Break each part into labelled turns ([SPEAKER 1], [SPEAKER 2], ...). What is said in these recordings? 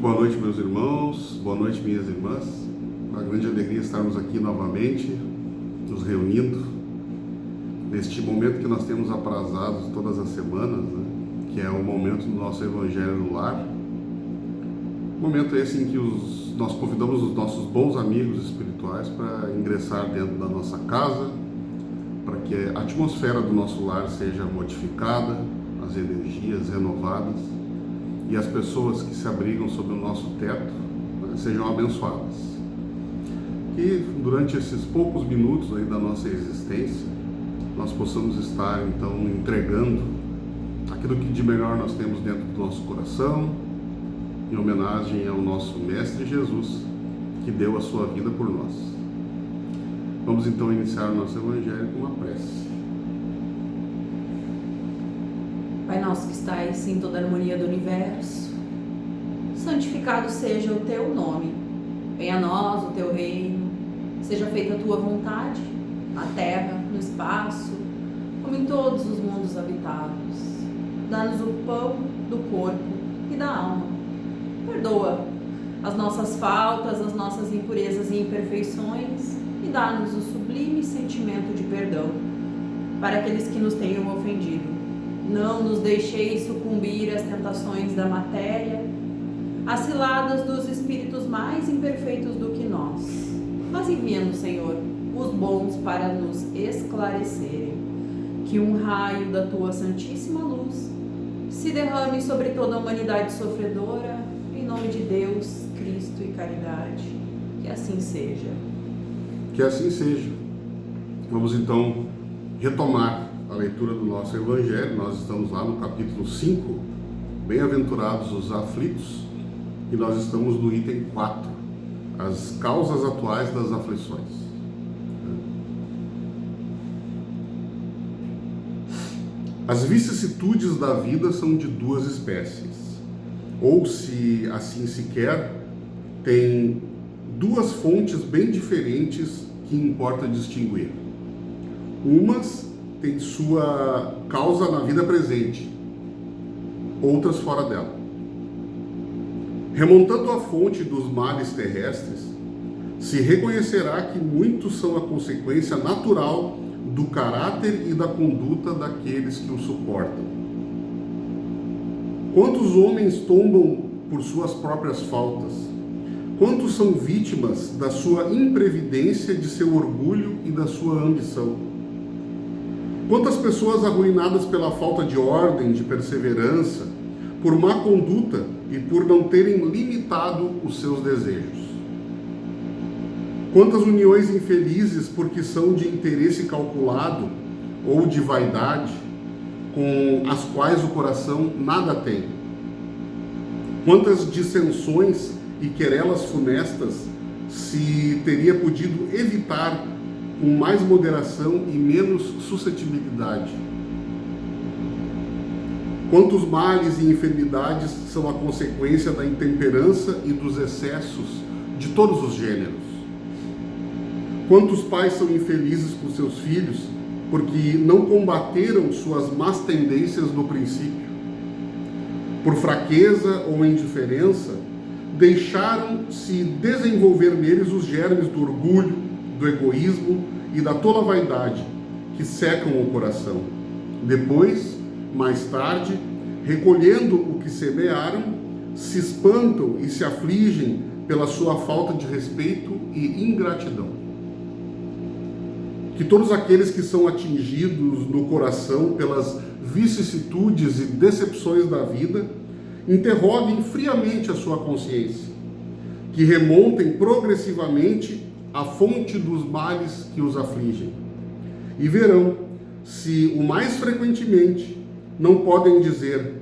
[SPEAKER 1] boa noite, meus irmãos, boa noite, minhas irmãs. Uma grande alegria estarmos aqui novamente, nos reunindo, neste momento que nós temos aprazado todas as semanas, né? Que é o momento do nosso Evangelho no Lar. Momento esse em que nós convidamos os nossos bons amigos espirituais para ingressar dentro da nossa casa, para que a atmosfera do nosso lar seja modificada, as energias renovadas, e as pessoas que se abrigam sob o nosso teto, né, sejam abençoadas. Que durante esses poucos minutos aí da nossa existência, nós possamos estar então entregando aquilo que de melhor nós temos dentro do nosso coração, em homenagem ao nosso Mestre Jesus, que deu a sua vida por nós. Vamos então iniciar o nosso Evangelho com uma prece.
[SPEAKER 2] Pai nosso que estais em toda a harmonia do universo, santificado seja o teu nome. Venha a nós o teu reino, seja feita a tua vontade, na terra, no espaço, como em todos os mundos habitados. Dá-nos o pão do corpo e da alma. Perdoa as nossas faltas, as nossas impurezas e imperfeições e dá-nos o sublime sentimento de perdão para aqueles que nos tenham ofendido. Não nos deixeis sucumbir às tentações da matéria, às ciladas dos espíritos mais imperfeitos do que nós, mas envia-nos, Senhor, os bons para nos esclarecerem. Que um raio da tua santíssima luz se derrame sobre toda a humanidade sofredora, em nome de Deus, Cristo e caridade. Que assim seja.
[SPEAKER 1] Que assim seja. Vamos então retomar a leitura do nosso Evangelho. Nós estamos lá no capítulo 5, Bem-aventurados os aflitos, e nós estamos no item 4, as causas atuais das aflições. As vicissitudes da vida são de duas espécies, ou se assim se quer, tem duas fontes bem diferentes que importa distinguir. Umas tem sua causa na vida presente, outras fora dela. Remontando a fonte dos males terrestres, se reconhecerá que muitos são a consequência natural do caráter e da conduta daqueles que o suportam. Quantos homens tombam por suas próprias faltas? Quantos são vítimas da sua imprevidência, de seu orgulho e da sua ambição? Quantas pessoas arruinadas pela falta de ordem, de perseverança, por má conduta e por não terem limitado os seus desejos? Quantas uniões infelizes porque são de interesse calculado ou de vaidade, com as quais o coração nada tem? Quantas dissensões e querelas funestas se teria podido evitar com mais moderação e menos suscetibilidade? Quantos males e enfermidades são a consequência da intemperança e dos excessos de todos os gêneros? Quantos pais são infelizes com seus filhos porque não combateram suas más tendências no princípio? Por fraqueza ou indiferença, deixaram-se desenvolver neles os germes do orgulho, do egoísmo e da tola vaidade que secam o coração. Depois, mais tarde, recolhendo o que semearam, se espantam e se afligem pela sua falta de respeito e ingratidão. Que todos aqueles que são atingidos no coração pelas vicissitudes e decepções da vida interroguem friamente a sua consciência, que remontem progressivamente a fonte dos males que os afligem, e verão se, o mais frequentemente, não podem dizer: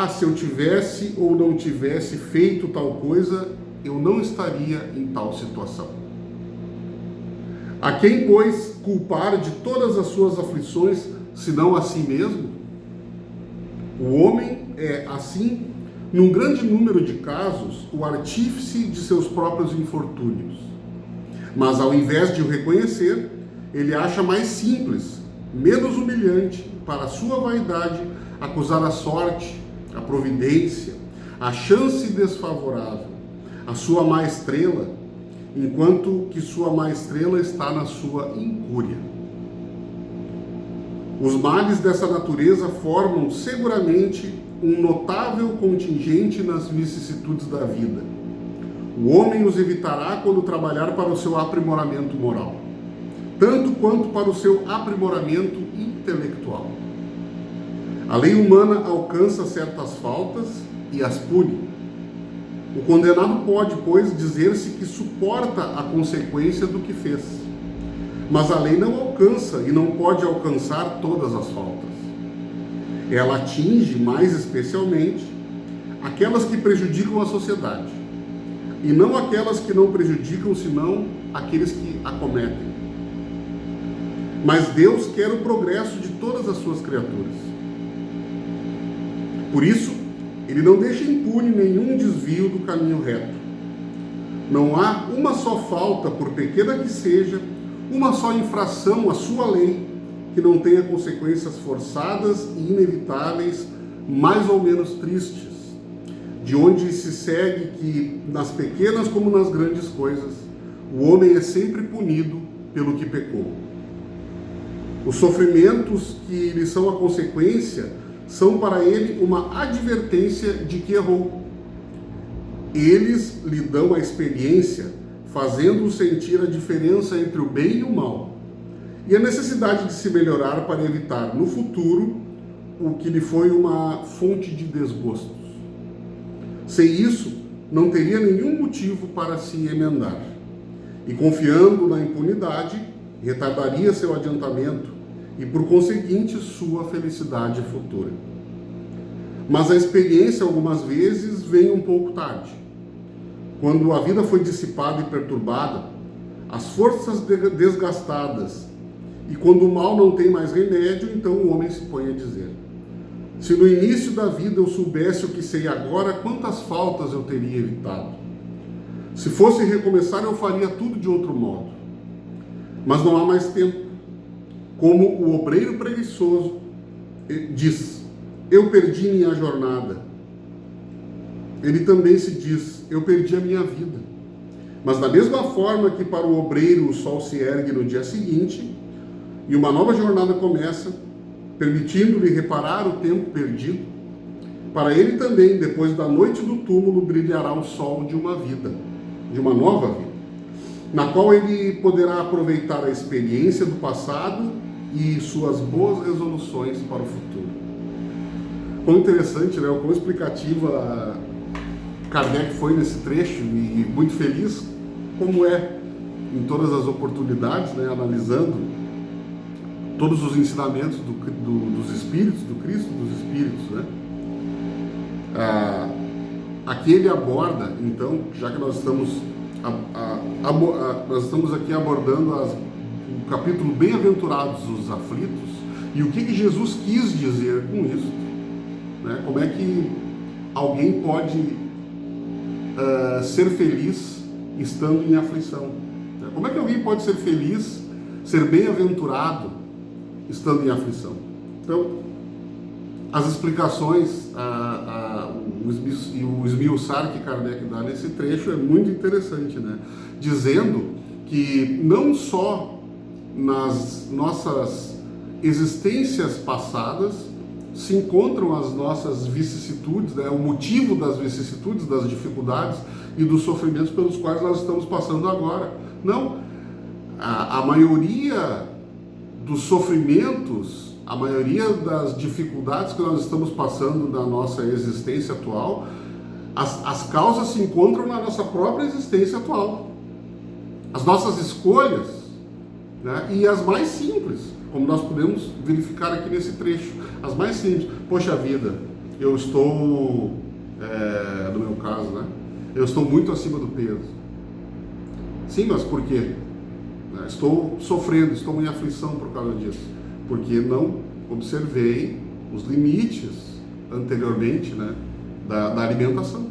[SPEAKER 1] se eu tivesse ou não tivesse feito tal coisa, eu não estaria em tal situação. A quem, pois, culpar de todas as suas aflições, senão a si mesmo? O homem é, assim, num grande número de casos, o artífice de seus próprios infortúnios. Mas, ao invés de o reconhecer, ele acha mais simples, menos humilhante, para a sua vaidade, acusar a sorte, a providência, a chance desfavorável, a sua má estrela, enquanto que sua má estrela está na sua incúria. Os males dessa natureza formam seguramente um notável contingente nas vicissitudes da vida. O homem os evitará quando trabalhar para o seu aprimoramento moral, tanto quanto para o seu aprimoramento intelectual. A lei humana alcança certas faltas e as pune. O condenado pode, pois, dizer-se que suporta a consequência do que fez. Mas a lei não alcança e não pode alcançar todas as faltas. Ela atinge, mais especialmente, aquelas que prejudicam a sociedade, e não aquelas que não prejudicam, senão aqueles que a cometem. Mas Deus quer o progresso de todas as suas criaturas. Por isso, Ele não deixa impune nenhum desvio do caminho reto. Não há uma só falta, por pequena que seja, uma só infração à sua lei, que não tenha consequências forçadas e inevitáveis, mais ou menos tristes, de onde se segue que, nas pequenas como nas grandes coisas, o homem é sempre punido pelo que pecou. Os sofrimentos que lhe são a consequência são para ele uma advertência de que errou. Eles lhe dão a experiência, fazendo-o sentir a diferença entre o bem e o mal, e a necessidade de se melhorar para evitar no futuro o que lhe foi uma fonte de desgostos. Sem isso, não teria nenhum motivo para se emendar, e confiando na impunidade, retardaria seu adiantamento e, por conseguinte, sua felicidade futura. Mas a experiência, algumas vezes, vem um pouco tarde. Quando a vida foi dissipada e perturbada, as forças desgastadas, e quando o mal não tem mais remédio, então o homem se põe a dizer: se no início da vida eu soubesse o que sei agora, quantas faltas eu teria evitado. Se fosse recomeçar, eu faria tudo de outro modo. Mas não há mais tempo. Como o obreiro preguiçoso diz: eu perdi minha jornada. Ele também se diz: eu perdi a minha vida. Mas da mesma forma que para o obreiro o sol se ergue no dia seguinte, e uma nova jornada começa, permitindo-lhe reparar o tempo perdido, para ele também, depois da noite do túmulo, brilhará o sol de uma vida, de uma nova vida, na qual ele poderá aproveitar a experiência do passado e suas boas resoluções para o futuro. Quão interessante, né? O quão explicativa Kardec foi nesse trecho, e muito feliz, como é em todas as oportunidades, né? Analisando todos os ensinamentos dos Espíritos, do Cristo dos Espíritos, né? Aqui ele aborda, então, já que nós estamos aqui abordando o capítulo Bem-aventurados os aflitos, e o que Jesus quis dizer com isso, né? Como é que alguém pode ser feliz estando em aflição? Como é que alguém pode ser feliz, ser bem-aventurado estando em aflição? Então, as explicações e o esmiuçar que Kardec dá nesse trecho é muito interessante, né? Dizendo que não só nas nossas existências passadas se encontram as nossas vicissitudes, né? O motivo das vicissitudes, das dificuldades e dos sofrimentos pelos quais nós estamos passando agora. Não, a maioria dos sofrimentos, a maioria das dificuldades que nós estamos passando na nossa existência atual, as causas se encontram na nossa própria existência atual. As nossas escolhas, né? E as mais simples, como nós podemos verificar aqui nesse trecho, as mais simples. Poxa vida, eu estou, no meu caso, né? Eu estou muito acima do peso. Sim, mas por quê? Estou sofrendo, estou em aflição por causa disso, porque não observei os limites anteriormente, né, da alimentação.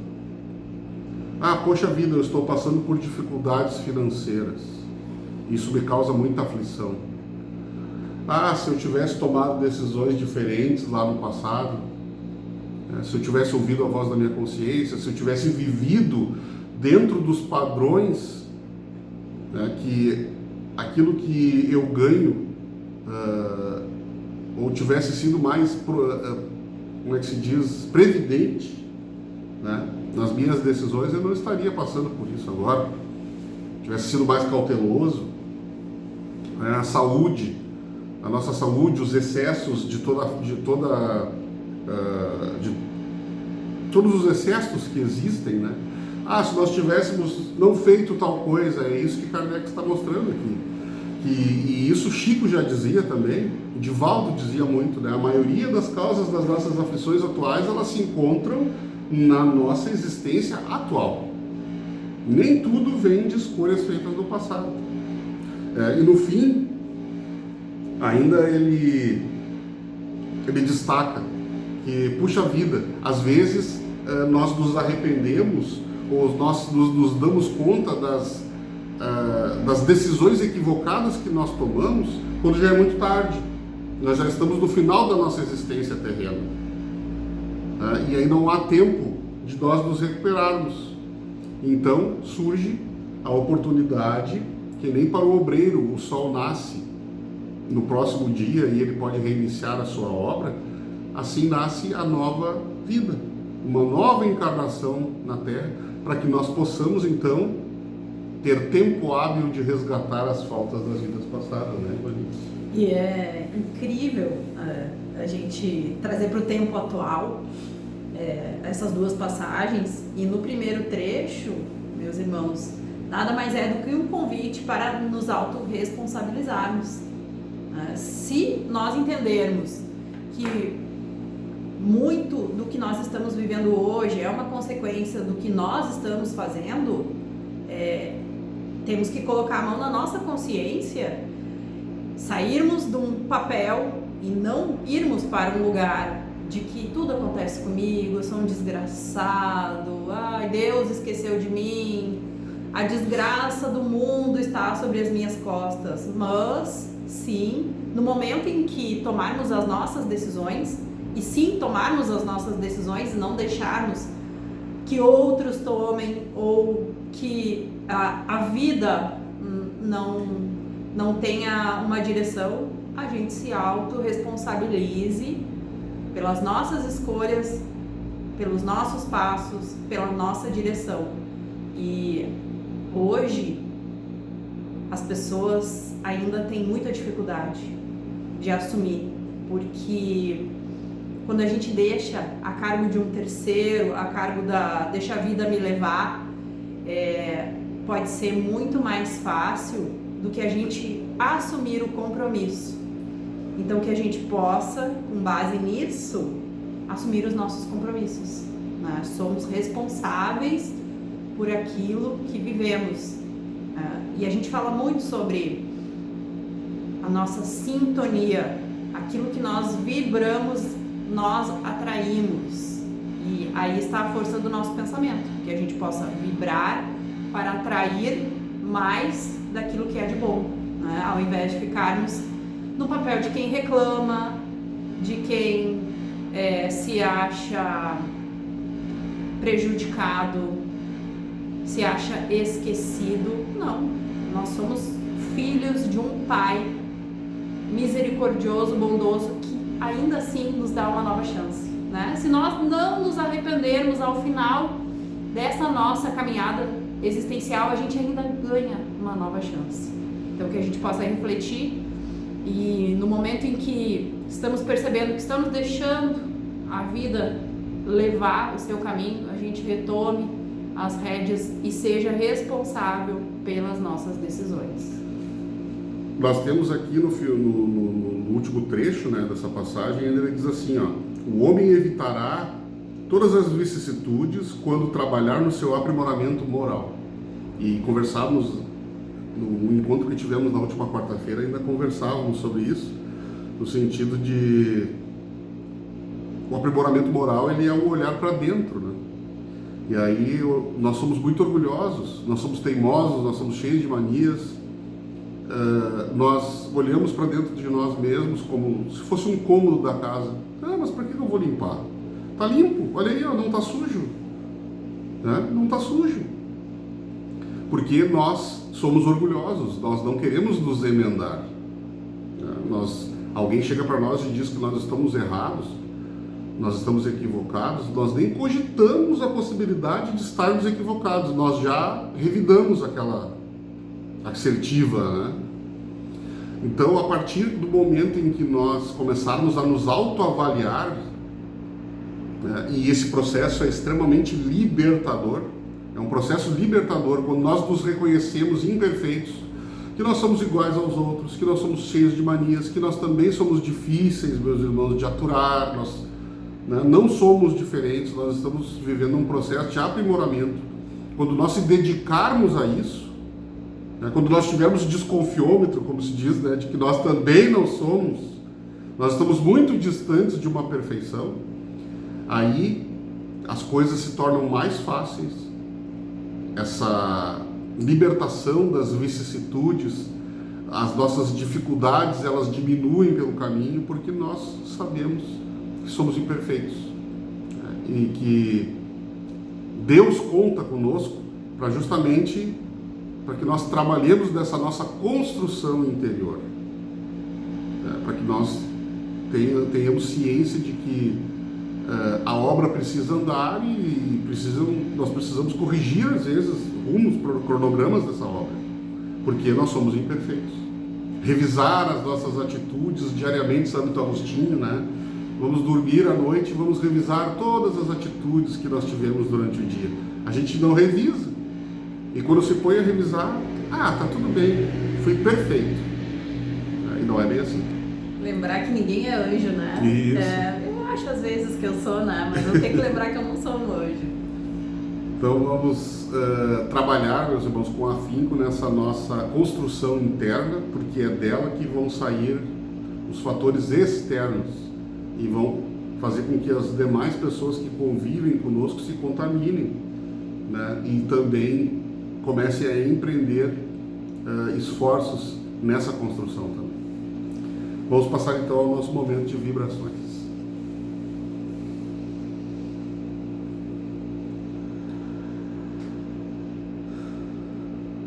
[SPEAKER 1] Poxa vida, eu estou passando por dificuldades financeiras, isso me causa muita aflição. Se eu tivesse tomado decisões diferentes lá no passado, Se eu tivesse ouvido a voz da minha consciência, se eu tivesse vivido dentro dos padrões, né, que aquilo que eu ganho, ou tivesse sido mais, como é que se diz, previdente, né, nas minhas decisões, eu não estaria passando por isso agora. Tivesse sido mais cauteloso, né, a nossa saúde, os excessos de todos os excessos que existem, né? Se nós tivéssemos não feito tal coisa, é isso que Kardec está mostrando aqui. E isso Chico já dizia também, Divaldo dizia muito, né? A maioria das causas das nossas aflições atuais, elas se encontram na nossa existência atual. Nem tudo vem de escolhas feitas no passado. E no fim, ainda ele destaca que, puxa vida, às vezes nós nos arrependemos, ou nós nos damos conta das decisões equivocadas que nós tomamos quando já é muito tarde. Nós já estamos no final da nossa existência terrena. E aí não há tempo de nós nos recuperarmos. Então surge a oportunidade, que nem para o obreiro o sol nasce no próximo dia e ele pode reiniciar a sua obra, assim nasce a nova vida, uma nova encarnação na Terra, para que nós possamos então ter tempo hábil de resgatar as faltas das vidas passadas, né, Ivani?
[SPEAKER 2] E é incrível a gente trazer para o tempo atual essas duas passagens. E no primeiro trecho, meus irmãos, nada mais é do que um convite para nos autorresponsabilizarmos. Se nós entendermos que muito do que nós estamos vivendo hoje é uma consequência do que nós estamos fazendo, temos que colocar a mão na nossa consciência, sairmos de um papel e não irmos para um lugar de que tudo acontece comigo, eu sou um desgraçado, ai, Deus esqueceu de mim, a desgraça do mundo está sobre as minhas costas. Mas sim, no momento em que tomarmos as nossas decisões, e sim tomarmos as nossas decisões e não deixarmos que outros tomem, ou que a vida não tenha uma direção, a gente se autorresponsabilize pelas nossas escolhas, pelos nossos passos, pela nossa direção. E hoje as pessoas ainda têm muita dificuldade de assumir, porque quando a gente deixa a cargo de um terceiro, a cargo deixa a vida me levar, pode ser muito mais fácil do que a gente assumir o compromisso. Então que a gente possa, com base nisso, assumir os nossos compromissos, né? Somos responsáveis por aquilo que vivemos. E a gente fala muito sobre a nossa sintonia, aquilo que nós vibramos, nós atraímos. E aí está a força do nosso pensamento, que a gente possa vibrar para atrair mais daquilo que é de bom, né? Ao invés de ficarmos no papel de quem reclama, de quem se acha prejudicado, se acha esquecido. Não, nós somos filhos de um Pai misericordioso, bondoso, que ainda assim nos dá uma nova chance, né? Se nós não nos arrependermos ao final dessa nossa caminhada existencial, a gente ainda ganha uma nova chance. Então que a gente possa refletir e no momento em que estamos percebendo que estamos deixando a vida levar o seu caminho, a gente retome as rédeas e seja responsável pelas nossas decisões.
[SPEAKER 1] Nós temos aqui no último trecho, né, dessa passagem, ele diz assim, o homem evitará todas as vicissitudes quando trabalhar no seu aprimoramento moral. E conversávamos no encontro que tivemos na última quarta-feira, ainda conversávamos sobre isso, no sentido de o aprimoramento moral, ele é um olhar para dentro, né? E aí nós somos muito orgulhosos, nós somos teimosos, nós somos cheios de manias, nós olhamos para dentro de nós mesmos como se fosse um cômodo da casa. Mas para que eu vou limpar? Está limpo, olha aí, ó, não está sujo, né? Não está sujo, porque nós somos orgulhosos, nós não queremos nos emendar, né? Alguém chega para nós e diz que nós estamos errados, nós estamos equivocados, nós nem cogitamos a possibilidade de estarmos equivocados, nós já revidamos aquela assertiva, né? Então, a partir do momento em que nós começarmos a nos autoavaliar, né, e esse processo é extremamente libertador, é um processo libertador quando nós nos reconhecemos imperfeitos, que nós somos iguais aos outros, que nós somos cheios de manias, que nós também somos difíceis, meus irmãos, de aturar, nós, né, não somos diferentes, nós estamos vivendo um processo de aprimoramento. Quando nós se dedicarmos a isso, né, quando nós tivermos desconfiômetro, como se diz, né, de que nós também não somos, nós estamos muito distantes de uma perfeição, aí as coisas se tornam mais fáceis, essa libertação das vicissitudes, as nossas dificuldades, elas diminuem pelo caminho, porque nós sabemos que somos imperfeitos, né, e que Deus conta conosco para justamente para que nós trabalhemos dessa nossa construção interior, né, para que nós tenhamos ciência de que a obra precisa andar e nós precisamos corrigir às vezes rumos, cronogramas dessa obra, porque nós somos imperfeitos. Revisar as nossas atitudes diariamente, Santo Agostinho, né? Vamos dormir à noite e vamos revisar todas as atitudes que nós tivemos durante o dia. A gente não revisa. E quando se põe a revisar, tá tudo bem, fui perfeito. E não é bem assim.
[SPEAKER 2] Lembrar que ninguém é anjo, né?
[SPEAKER 1] Isso.
[SPEAKER 2] Eu acho às vezes que eu sou, né? Mas eu tenho que lembrar que eu não sou um anjo.
[SPEAKER 1] Então vamos trabalhar, meus irmãos, com afinco nessa nossa construção interna, porque é dela que vão sair os fatores externos e vão fazer com que as demais pessoas que convivem conosco se contaminem, né? E também comecem a empreender esforços nessa construção também. Vamos passar então ao nosso momento de vibrações.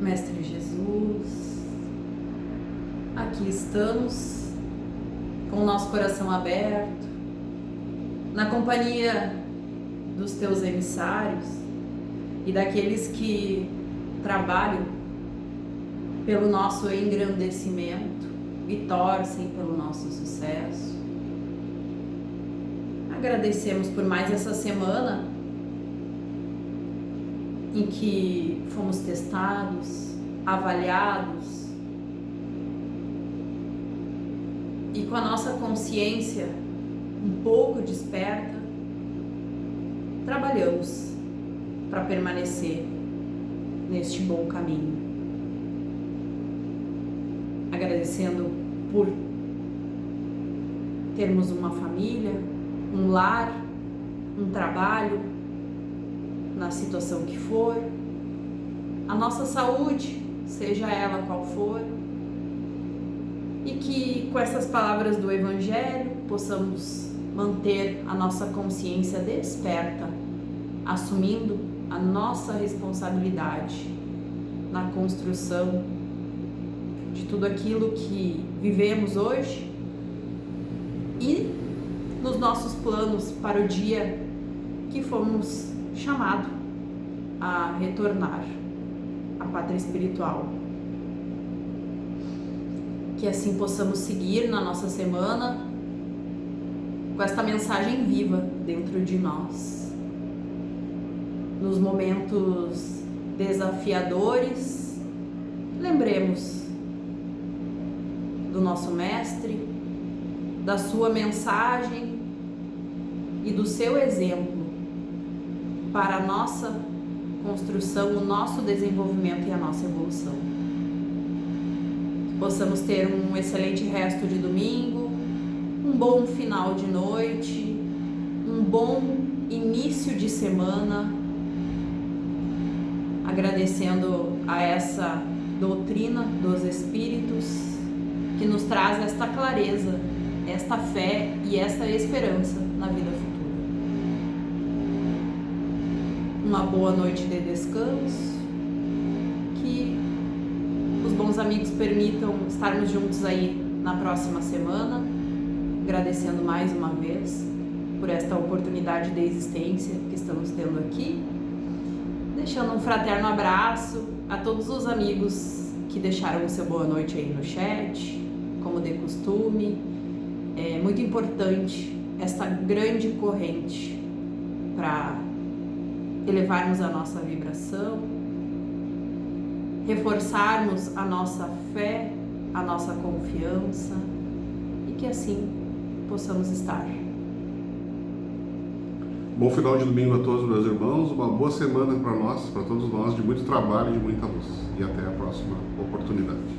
[SPEAKER 2] Mestre Jesus, aqui estamos com o nosso coração aberto, na companhia dos teus emissários e daqueles que trabalham pelo nosso engrandecimento e torcem pelo nosso sucesso. Agradecemos por mais essa semana em que fomos testados, avaliados e com a nossa consciência um pouco desperta, trabalhamos para permanecer neste bom caminho. Agradecendo por termos uma família, um lar, um trabalho, na situação que for, a nossa saúde, seja ela qual for, e que com essas palavras do Evangelho possamos manter a nossa consciência desperta, assumindo a nossa responsabilidade na construção de tudo aquilo que vivemos hoje e nos nossos planos para o dia que fomos chamados a retornar à pátria espiritual. Que assim possamos seguir na nossa semana com esta mensagem viva dentro de nós. Nos momentos desafiadores, lembremos do nosso Mestre, da sua mensagem e do seu exemplo para a nossa construção, o nosso desenvolvimento e a nossa evolução. Que possamos ter um excelente resto de domingo, um bom final de noite, um bom início de semana, agradecendo a essa doutrina dos Espíritos que nos traz esta clareza, esta fé e esta esperança na vida futura. uma boa noite de descanso, que os bons amigos permitam estarmos juntos aí na próxima semana, agradecendo mais uma vez por esta oportunidade de existência que estamos tendo aqui, deixando um fraterno abraço a todos os amigos que deixaram o seu boa noite aí no chat, como de costume. É muito importante esta grande corrente para elevarmos a nossa vibração, reforçarmos a nossa fé, a nossa confiança e que assim possamos estar.
[SPEAKER 1] Bom final de domingo a todos, meus irmãos. Uma boa semana para nós, para todos nós, de muito trabalho e de muita luz. E até a próxima oportunidade.